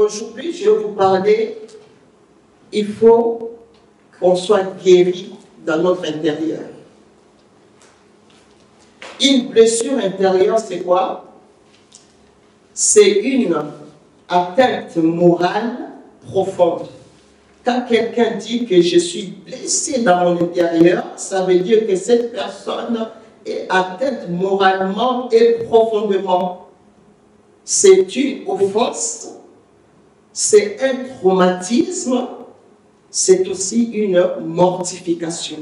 Aujourd'hui, je vais vous parler, il faut qu'on soit guéri dans notre intérieur. Une blessure intérieure, c'est quoi? C'est une atteinte morale profonde. Quand quelqu'un dit que je suis blessé dans mon intérieur, ça veut dire que cette personne est atteinte moralement et profondément. C'est une offense, c'est un traumatisme, c'est aussi une mortification.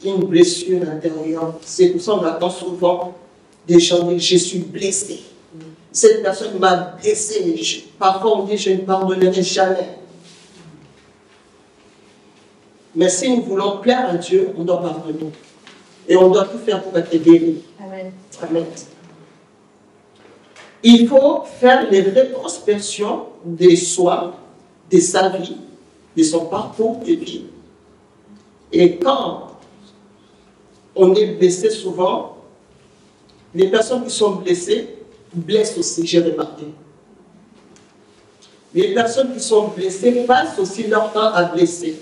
Une blessure intérieure. C'est pour ça qu'on entend souvent des gens dire « je suis blessé ». Cette personne m'a blessé. Parfois on dit « je ne pardonnerai jamais ». Mais si nous voulons plaire à Dieu, on doit pardonner. Et on doit tout faire pour être guéri. Amen. Amen. Il faut faire les rétrospections de soi, de sa vie, de son parcours de vie. Et quand on est blessé souvent, les personnes qui sont blessées blessent aussi, j'ai remarqué. Les personnes qui sont blessées passent aussi leur temps à blesser.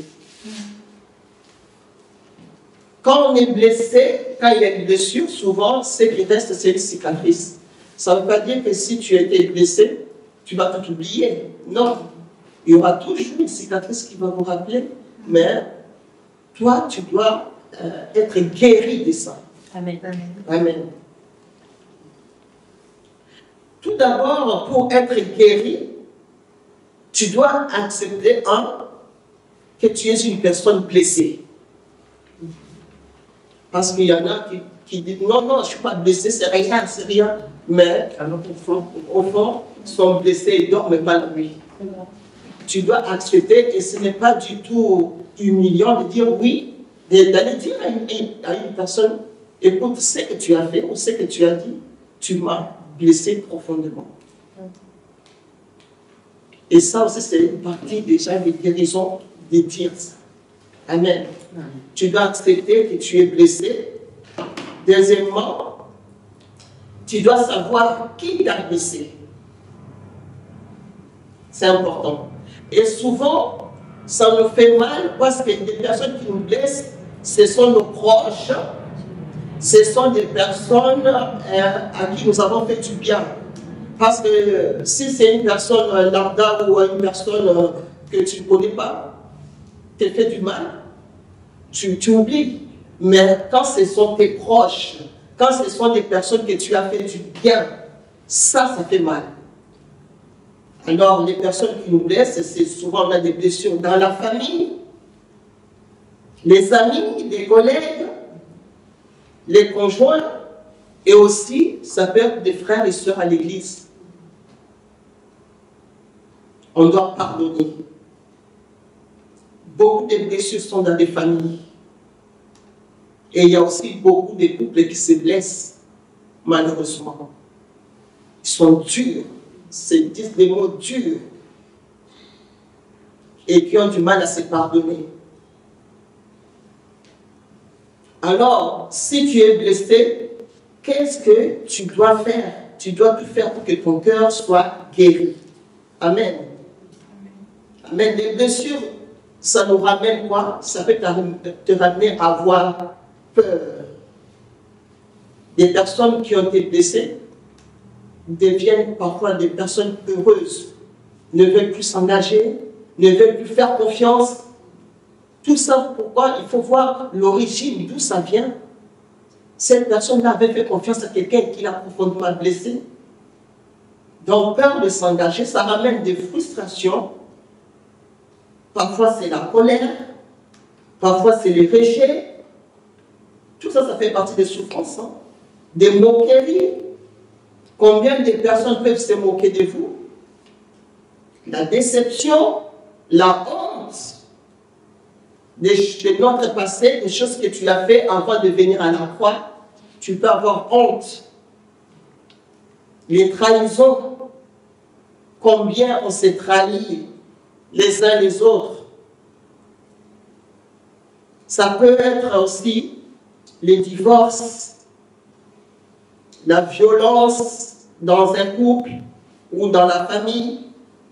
Quand on est blessé, quand il y a une blessure, souvent, ce qui reste, c'est une cicatrice. Ça ne veut pas dire que si tu as été blessé, tu vas tout oublier. Non. Il y aura toujours une cicatrice qui va vous rappeler, mais toi, tu dois être guéri de ça. Amen. Amen. Tout d'abord, pour être guéri, tu dois accepter, que tu es une personne blessée. Parce qu'il y en a qui disent non, non, je ne suis pas blessé, c'est rien, c'est rien. Mais au fond, ils sont blessés et dorment pas la nuit. Tu dois accepter, et ce n'est pas du tout humiliant de dire oui, d'aller dire à une personne, écoute, ce que tu as fait ou ce que tu as dit, tu m'as blessé profondément. Et ça aussi, c'est une partie déjà de guérison de dire ça. Amen. Tu dois accepter que tu es blessé. Deuxièmement, tu dois savoir qui t'a blessé. C'est important. Et souvent, ça nous fait mal parce que les personnes qui nous blessent, ce sont nos proches, ce sont des personnes à qui nous avons fait du bien. Parce que si c'est une personne lambda ou une personne que tu ne connais pas, te fait du mal, tu oublies. Mais quand ce sont tes proches, quand ce sont des personnes que tu as fait du bien, ça fait mal. Alors, les personnes qui nous blessent, c'est souvent on a des blessures dans la famille, les amis, les collègues, les conjoints, et aussi, ça peut être des frères et sœurs à l'église. On doit pardonner. Beaucoup de blessures sont dans des familles. Et il y a aussi beaucoup de couples qui se blessent, malheureusement. Ils sont durs, ils disent des mots durs, et qui ont du mal à se pardonner. Alors, si tu es blessé, qu'est-ce que tu dois faire? Tu dois tout faire pour que ton cœur soit guéri. Amen. Amen. Les blessures, ça nous ramène quoi? Ça peut te ramener à avoir peur. Des personnes qui ont été blessées deviennent parfois des personnes heureuses, ne veulent plus s'engager, ne veulent plus faire confiance. Tout ça, pourquoi? Il faut voir l'origine, d'où ça vient. Cette personne-là avait fait confiance à quelqu'un qui l'a profondément blessé. Donc, peur de s'engager, ça ramène des frustrations. Parfois, c'est la colère. Parfois, c'est les rejets. Tout ça, ça fait partie des souffrances. Hein? Des moqueries. Combien de personnes peuvent se moquer de vous? La déception, la honte de notre passé, des choses que tu as fait avant de venir à la croix. Tu peux avoir honte. Les trahisons. Combien on s'est trahis les uns les autres. Ça peut être aussi les divorces, la violence dans un couple, ou dans la famille,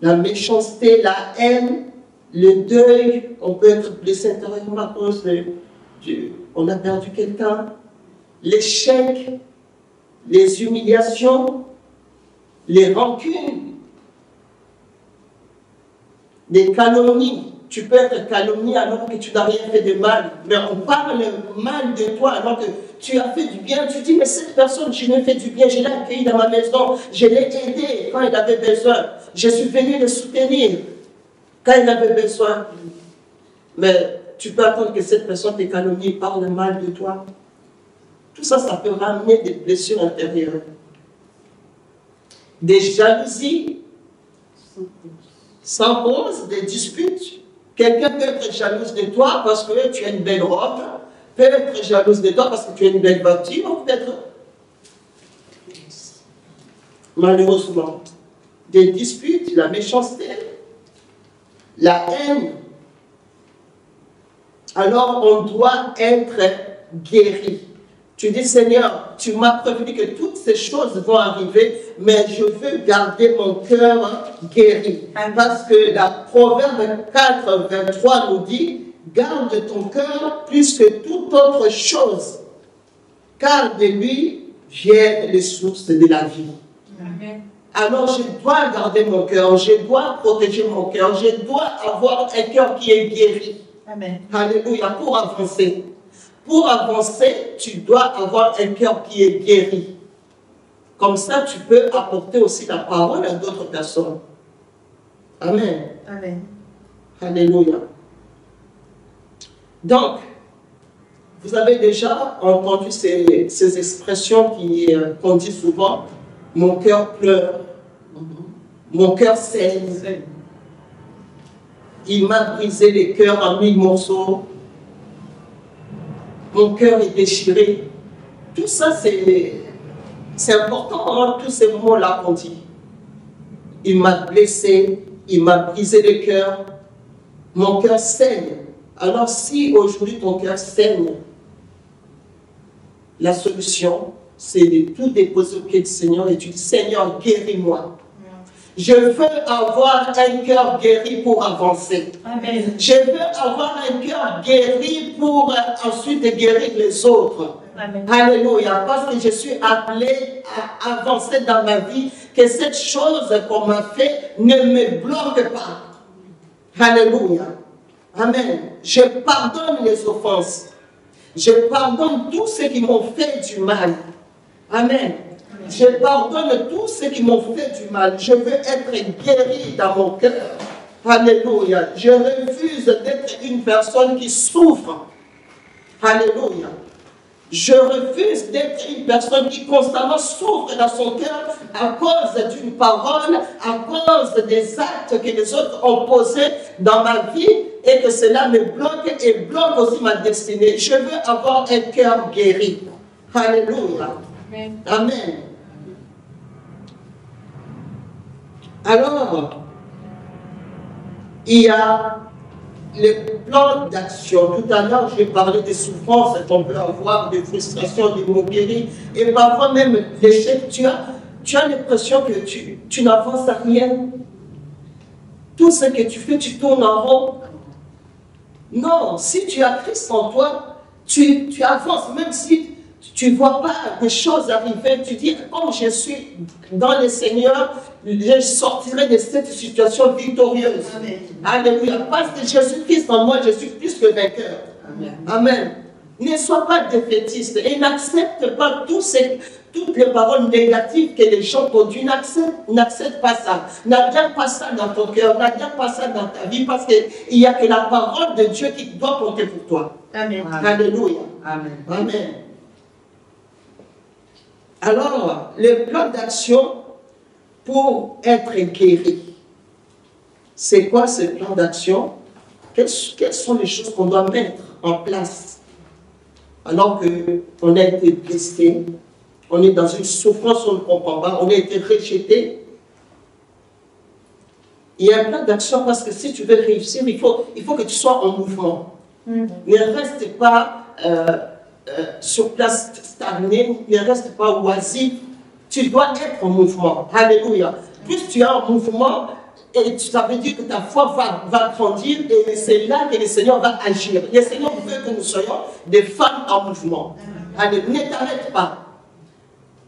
la méchanceté, la haine, le deuil. On peut être blessé intérieurement à cause on a perdu quelqu'un, l'échec, les humiliations, les rancunes, les calomnies. Tu peux être calomnié alors que tu n'as rien fait de mal, mais on parle mal de toi alors que tu as fait du bien. Tu dis, mais cette personne, je lui ai fait du bien, je l'ai accueilli dans ma maison, je l'ai aidé quand il avait besoin, je suis venu le soutenir quand il avait besoin. Mais tu peux attendre que cette personne te calomnie, parle mal de toi. Tout ça, ça peut ramener des blessures intérieures. Des jalousies sans cause, des disputes. Quelqu'un peut être jalouse de toi parce que tu as une belle robe, peut être jalouse de toi parce que tu as une belle voiture, peut-être, malheureusement, des disputes, la méchanceté, la haine. Alors on doit être guéri. Tu dis, Seigneur, tu m'as prévenu que toutes ces choses vont arriver, mais je veux garder mon cœur guéri. Parce que la Proverbe 4, 23 nous dit, garde ton cœur plus que toute autre chose, car de lui viennent les sources de la vie. Amen. Alors je dois garder mon cœur, je dois protéger mon cœur, je dois avoir un cœur qui est guéri. Amen. Alléluia, pour avancer. Pour avancer, tu dois avoir un cœur qui est guéri. Comme ça, tu peux apporter aussi la parole à d'autres personnes. Amen. Amen. Alléluia. Donc, vous avez déjà entendu ces expressions qu'on dit souvent. Mon cœur pleure. Mon cœur saigne. Il m'a brisé les cœurs en 1000 morceaux. Mon cœur est déchiré. Tout ça, c'est important, hein, tous ces mots-là qu'on dit. Il m'a blessé, il m'a brisé le cœur. Mon cœur saigne. Alors si aujourd'hui ton cœur saigne, la solution, c'est de tout déposer au pied du Seigneur et tu dis, Seigneur, guéris-moi. Je veux avoir un cœur guéri pour avancer. Amen. Je veux avoir un cœur guéri pour ensuite guérir les autres. Amen. Alléluia. Parce que je suis appelé à avancer dans ma vie, que cette chose qu'on m'a fait ne me bloque pas. Alléluia. Amen. Je pardonne les offenses. Je pardonne tous ceux qui m'ont fait du mal. Amen. Je pardonne tous ceux qui m'ont fait du mal. Je veux être guéri dans mon cœur. Alléluia. Je refuse d'être une personne qui souffre. Alléluia. Je refuse d'être une personne qui constamment souffre dans son cœur à cause d'une parole, à cause des actes que les autres ont posés dans ma vie et que cela me bloque et bloque aussi ma destinée. Je veux avoir un cœur guéri. Alléluia. Amen. Amen. Alors, il y a le plan d'action. Tout à l'heure, j'ai parlé des souffrances qu'on peut avoir, des frustrations, des moqueries, et parfois même l'échec. Tu as l'impression que tu n'avances à rien. Tout ce que tu fais, tu tournes en rond. Non, si tu as Christ en toi, tu avances, même si tu ne vois pas des choses arriver, tu dis, comme je suis dans le Seigneur, je sortirai de cette situation victorieuse. Amen. Alléluia. Parce que Jésus-Christ en moi, je suis plus que vainqueur. Amen. Amen. Ne sois pas défaitiste et n'accepte pas toutes les paroles négatives que les gens t'ont dit. N'accepte pas ça. N'adhère pas ça dans ton cœur. N'adhère pas ça dans ta vie parce qu'il n'y a que la parole de Dieu qui doit compter pour toi. Amen. Alléluia. Amen. Amen. Alors, le plan d'action pour être guéri, c'est quoi ce plan d'action? Quelles sont les choses qu'on doit mettre en place alors qu'on a été blessé, on est dans une souffrance, on ne comprend pas, on a été rejeté? Il y a un plan d'action parce que si tu veux réussir, il faut que tu sois en mouvement. Ne reste pas sur place stagné, ne reste pas oisif. Tu dois être en mouvement. Alléluia. plus tu es en mouvement, et ça veut dire que ta foi va grandir, et c'est là que le Seigneur va agir. Le Seigneur veut que nous soyons des femmes en mouvement. Allez, ne t'arrête pas.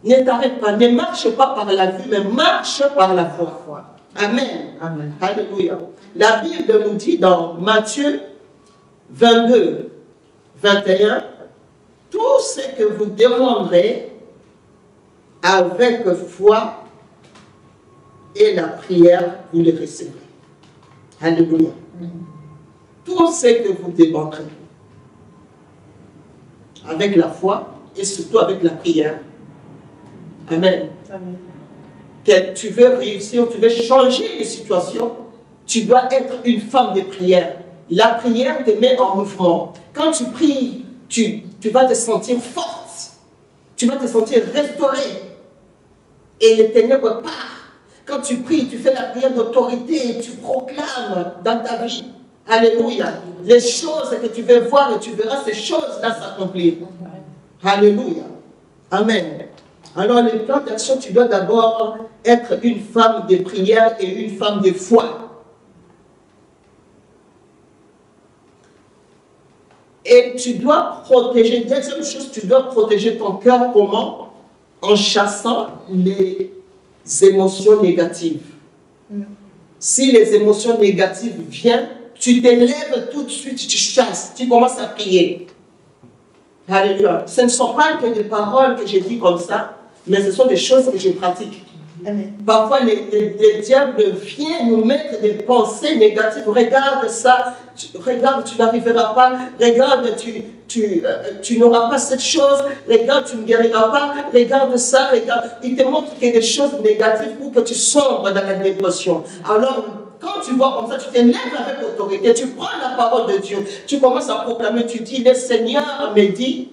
Ne t'arrête pas, ne marche pas par la vue, mais marche par la foi. Amen. Amen. Alléluia. La Bible nous dit dans Matthieu 22, 21, tout ce que vous demanderez avec foi et la prière, vous le recevrez. Alléluia. Tout ce que vous demanderez avec la foi et surtout avec la prière. Amen. Amen. Que tu veux réussir, tu veux changer les situations, tu dois être une femme de prière. La prière te met en mouvement. Quand tu pries, tu vas te sentir forte. Tu vas te sentir restaurée. Et les ténèbres partent. Quand tu pries, tu fais la prière d'autorité, tu proclames dans ta vie. Alléluia. Les choses que tu veux voir et tu verras ces choses-là s'accomplir. Alléluia. Amen. Alors, le plan d'action, tu dois d'abord être une femme de prière et une femme de foi. Et tu dois protéger, deuxième chose, tu dois protéger ton cœur comment? En chassant les émotions négatives. Si les émotions négatives viennent, tu t'élèves tout de suite, tu chasses, tu commences à prier. Alléluia. Ce ne sont pas que des paroles que j'ai dit comme ça, mais ce sont des choses que je pratique. Amen. Parfois, les diables viennent nous mettre des pensées négatives. Regarde ça, regarde, tu n'arriveras pas. Regarde, tu n'auras pas cette chose. Regarde, tu ne guériras pas. Regarde ça, regarde. Il te montre qu'il y a des choses négatives pour que tu sombres dans la dépression. Alors, quand tu vois comme ça, tu t'élèves avec autorité, tu prends la parole de Dieu, tu commences à proclamer, tu dis, le Seigneur me dit,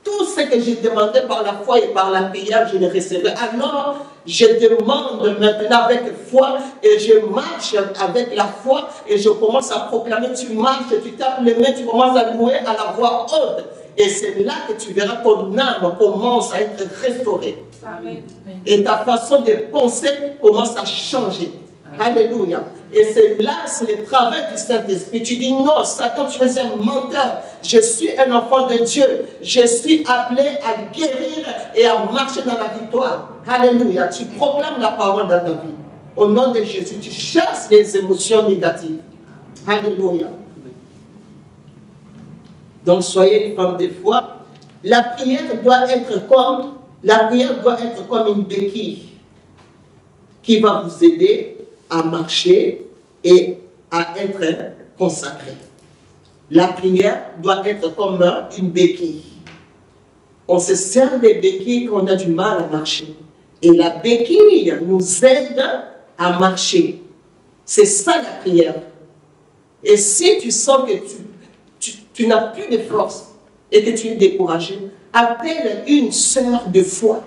tout ce que j'ai demandé par la foi et par la prière, je le recevrai. Alors, je demande maintenant avec foi et je marche avec la foi et je commence à proclamer, tu marches, tu tapes les mains, tu commences à louer à la voix haute. Et c'est là que tu verras ton âme commence à être restaurée. Amen. Et ta façon de penser commence à changer. Alléluia. Et c'est là, c'est le travail du Saint-Esprit. Tu dis non, Satan, tu es un menteur. Je suis un enfant de Dieu. Je suis appelé à guérir et à marcher dans la victoire. Alléluia. Tu proclames la parole dans ta vie. Au nom de Jésus, tu chasses les émotions négatives. Alléluia. Donc, soyez une femme de foi. La prière doit être comme une béquille qui va vous aider à marcher et à être consacré. La prière doit être comme une béquille. On se sert des béquilles quand on a du mal à marcher. Et la béquille nous aide à marcher. C'est ça la prière. Et si tu sens que tu n'as plus de force et que tu es découragé, appelle une sœur de foi.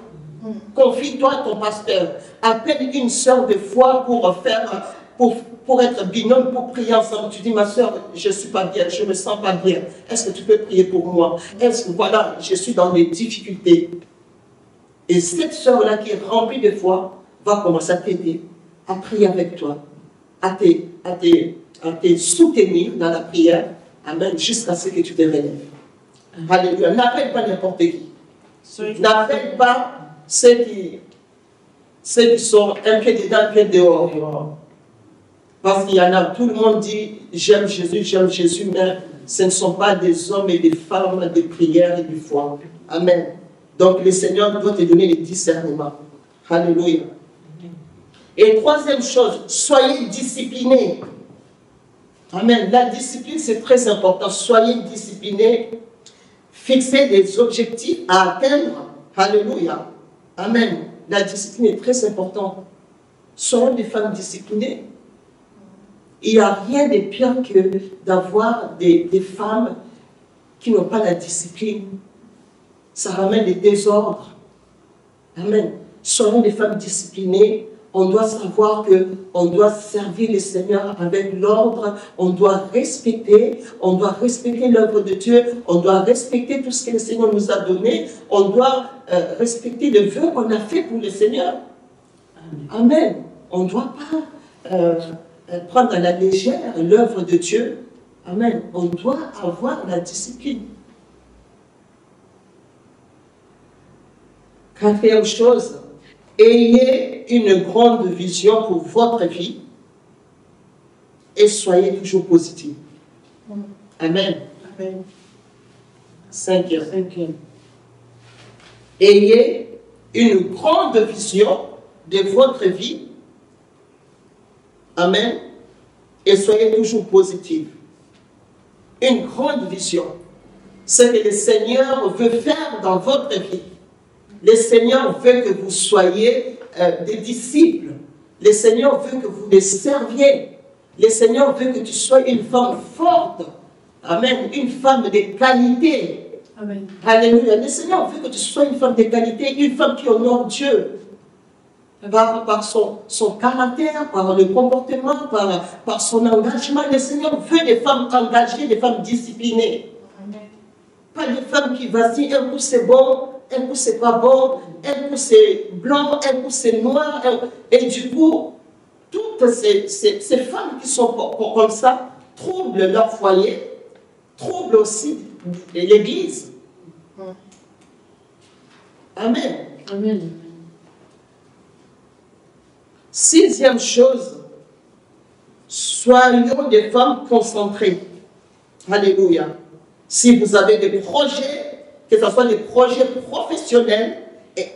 Confie-toi à ton pasteur. Appelle une sœur de foi pour être binôme, pour prier ensemble. Tu dis, ma sœur, je ne suis pas bien, je ne me sens pas bien. Est-ce que tu peux prier pour moi? Est-ce que, voilà, je suis dans des difficultés. Et cette sœur-là qui est remplie de foi va commencer à t'aider, à prier avec toi, à te soutenir dans la prière. Amen, jusqu'à ce que tu te relèves. Alléluia. N'appelle pas n'importe qui. N'appelle pas ceux qui sont un pied dedans, un pied dehors. Parce qu'il y en a, tout le monde dit, j'aime Jésus, mais ce ne sont pas des hommes et des femmes de prière et de foi. Amen. Donc le Seigneur doit te donner le discernement. Alléluia. Et troisième chose, soyez disciplinés. Amen. La discipline, c'est très important. Soyez disciplinés. Fixez des objectifs à atteindre. Alléluia. Amen. La discipline est très importante. Soyons des femmes disciplinées. Il n'y a rien de pire que d'avoir des femmes qui n'ont pas la discipline. Ça ramène des désordres. Amen. Soyons des femmes disciplinées. On doit savoir qu'on doit servir le Seigneur avec l'ordre. On doit respecter l'œuvre de Dieu. On doit respecter tout ce que le Seigneur nous a donné. On doit respecter le vœu qu'on a fait pour le Seigneur. Amen. On ne doit pas prendre à la légère l'œuvre de Dieu. Amen. On doit avoir la discipline. Quatrième chose, ayez une grande vision pour votre vie et soyez toujours positif. Amen. Amen. Cinquième. Ayez une grande vision de votre vie. Amen. Et soyez toujours positif. Une grande vision. Ce que le Seigneur veut faire dans votre vie. Le Seigneur veut que vous soyez des disciples. Le Seigneur veut que vous les serviez. Le Seigneur veut que tu sois une femme forte. Amen. Une femme de qualité. Amen. Alléluia. Le Seigneur veut que tu sois une femme de qualité, une femme qui honore Dieu. Par son caractère, par le comportement, par son engagement. Le Seigneur veut des femmes engagées, des femmes disciplinées. Amen. Pas des femmes qui vacillent, un coup c'est bon, un coup c'est pas bon, un coup c'est blanc, un coup c'est noir. Et du coup, toutes ces femmes qui sont comme ça troublent leur foyer, troublent aussi l'Église. Amen. Amen. Sixième chose, soyons des femmes concentrées. Alléluia. Si vous avez des projets, que ce soit des projets professionnels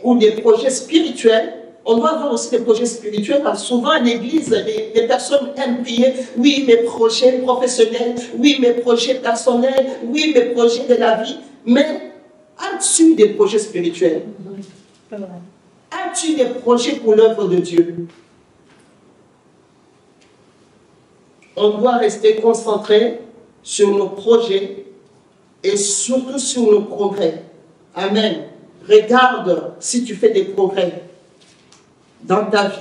ou des projets spirituels, on doit avoir aussi des projets spirituels, parce que souvent à l'église, les personnes aiment prier, oui, mes projets professionnels, oui, mes projets personnels, oui, mes projets de la vie, mais as-tu des projets spirituels? As-tu des projets pour l'œuvre de Dieu? On doit rester concentré sur nos projets et surtout sur nos progrès. Amen. Regarde si tu fais des progrès dans ta vie.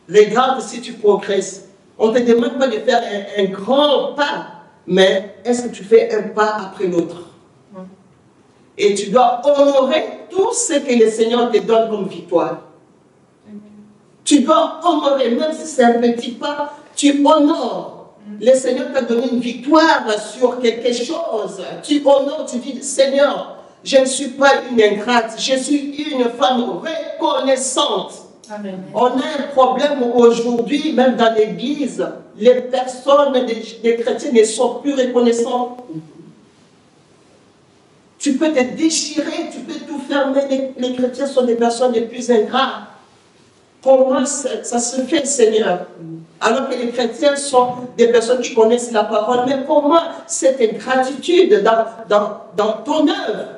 Regarde si tu progresses. On ne te demande pas de faire un grand pas, mais est-ce que tu fais un pas après l'autre? Et tu dois honorer tout ce que le Seigneur te donne comme victoire. Tu dois honorer, même si c'est un petit pas, tu honores. Le Seigneur t'a donné une victoire sur quelque chose. Tu honores, tu dis, Seigneur, je ne suis pas une ingrate, je suis une femme reconnaissante. Amen. On a un problème aujourd'hui, même dans l'Église, les personnes, les chrétiens ne sont plus reconnaissants. Tu peux te déchirer, tu peux tout faire, mais les chrétiens sont des personnes les plus ingrates. Comment ça se fait, Seigneur? Alors que les chrétiens sont des personnes qui connaissent la parole, mais comment cette ingratitude dans ton œuvre?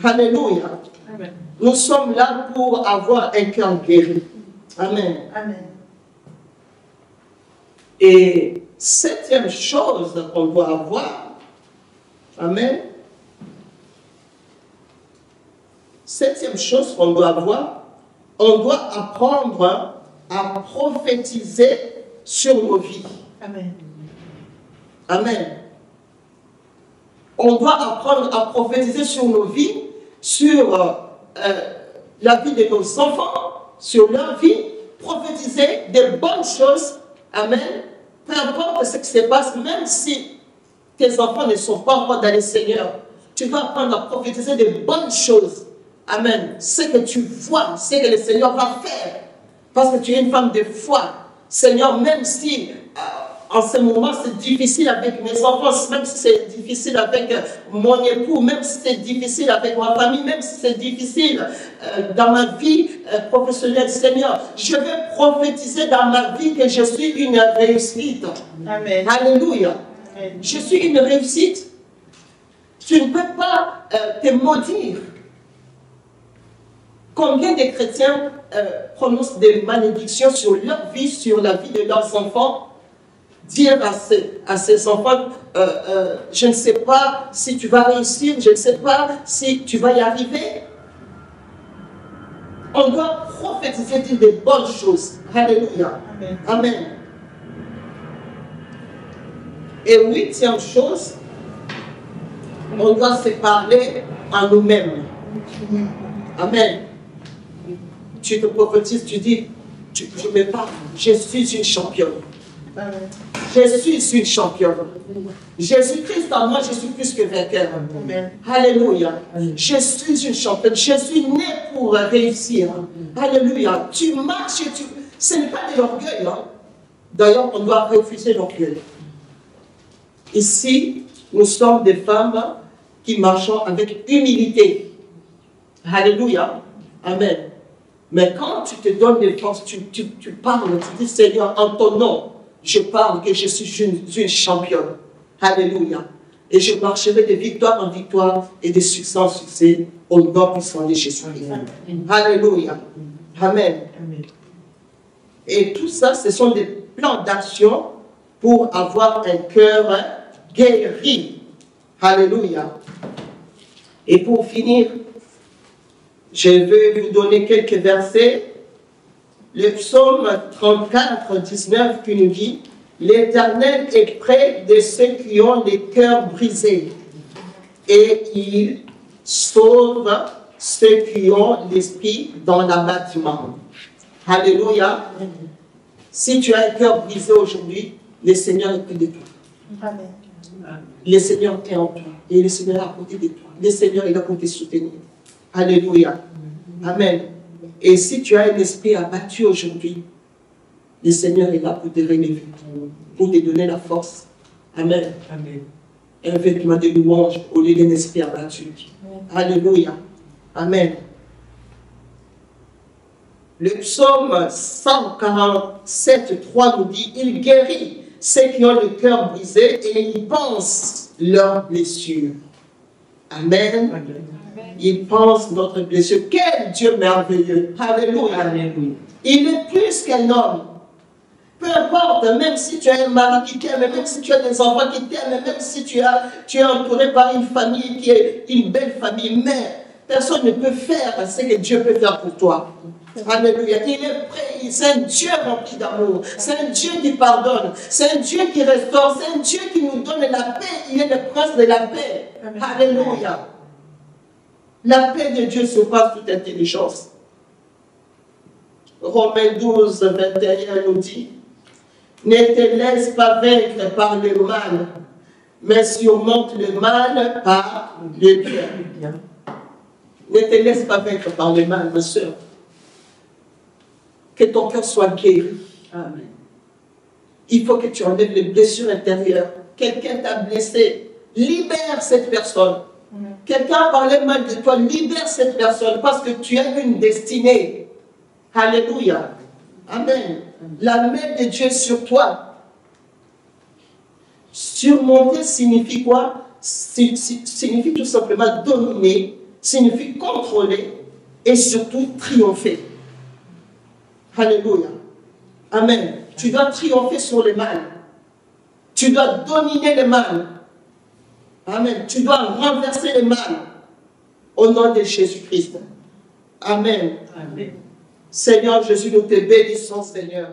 Alléluia. Amen. Nous sommes là pour avoir un cœur guéri. Amen. Amen. Et septième chose qu'on doit avoir, amen. Septième chose qu'on doit avoir, on doit apprendre à prophétiser sur nos vies. Amen. Amen. On doit apprendre à prophétiser sur nos vies, sur la vie de nos enfants, sur leur vie, prophétiser des bonnes choses. Amen. Peu importe ce qui se passe, même si tes enfants ne sont pas encore dans le Seigneur, tu dois apprendre à prophétiser des bonnes choses. Amen. Ce que tu vois, ce que le Seigneur va faire. Parce que tu es une femme de foi. Seigneur, même si en ce moment c'est difficile avec mes enfants, même si c'est difficile avec mon époux, même si c'est difficile avec ma famille, même si c'est difficile dans ma vie professionnelle, Seigneur, je vais prophétiser dans ma vie que je suis une réussite. Amen. Alléluia. Amen. Je suis une réussite. Tu ne peux pas te maudire. Combien de chrétiens prononcent des malédictions sur leur vie, sur la vie de leurs enfants? Dire à ces enfants, je ne sais pas si tu vas réussir, je ne sais pas si tu vas y arriver. On doit prophétiser, dire des bonnes choses. Alléluia. Amen. Amen. Et huitième chose, on doit se parler à nous-mêmes. Amen. tu te prophétises, tu dis, je me parle, je suis une championne. Je suis une championne. Jésus-Christ en moi, je suis plus que vainqueur. Alléluia. Je suis une championne. Je suis né pour réussir. Alléluia. Tu marches et tu... Ce n'est pas de l'orgueil. Hein? D'ailleurs, on doit refuser l'orgueil. Ici, nous sommes des femmes qui marchons avec humilité. Alléluia. Amen. Mais quand tu te donnes des forces, tu parles, tu dis, Seigneur, en ton nom, je parle que je suis une championne. Alléluia. Et je marcherai de victoire en victoire et de succès en succès au nom puissant de Jésus-Christ. Alléluia. Amen. Et tout ça, ce sont des plans d'action pour avoir un cœur guéri. Alléluia. Et pour finir, je vais vous donner quelques versets. Le psaume 34, 19 qui nous dit « L'Éternel est près de ceux qui ont les cœurs brisés et il sauve ceux qui ont l'esprit dans l'abattement. » Alléluia. Si tu as un cœur brisé aujourd'hui, le Seigneur est près de toi. Amen. Le Seigneur est en toi et le Seigneur est à côté de toi. Le Seigneur est là pour te soutenir. Alléluia. Amen. Et si tu as un esprit abattu aujourd'hui, le Seigneur est là pour te relever, pour te donner la force. Amen. Amen. Un vêtement de louange au lieu d'un esprit abattu. Alléluia. Amen. Le psaume 147, 3 nous dit « Il guérit ceux qui ont le cœur brisé et il pense leurs blessures. » Amen. Il pense notre blessure. Quel Dieu merveilleux. Alléluia. Alléluia. Il est plus qu'un homme. Peu importe, même si tu as un mari qui t'aime, même si tu as des enfants qui t'aiment, même si tu es entouré par une famille qui est une belle famille, mais personne ne peut faire ce que Dieu peut faire pour toi. Alléluia. Il est prêt. C'est un Dieu rempli d'amour. C'est un Dieu qui pardonne. C'est un Dieu qui restaure. C'est un Dieu qui nous donne la paix. Il est le prince de la paix. Alléluia. La paix de Dieu surpasse toute intelligence. Romains 12, 21 nous dit « Ne te laisse pas vaincre par le mal, mais surmonte le mal par le bien. » Ne te laisse pas vaincre par le mal, ma soeur. Que ton cœur soit guéri. Amen. Il faut que tu enlèves les blessures intérieures. Quelqu'un t'a blessé. Libère cette personne. Quelqu'un a parlé mal de toi. Libère cette personne parce que tu as une destinée. Alléluia. Amen. La main de Dieu sur toi. Surmonter signifie quoi? Signifie tout simplement dominer, signifie contrôler et surtout triompher. Alléluia. Amen. Tu dois triompher sur le mal. Tu dois dominer le mal. Amen. Tu dois renverser le mal au nom de Jésus-Christ. Amen. Amen. Seigneur Jésus, nous te bénissons, Seigneur.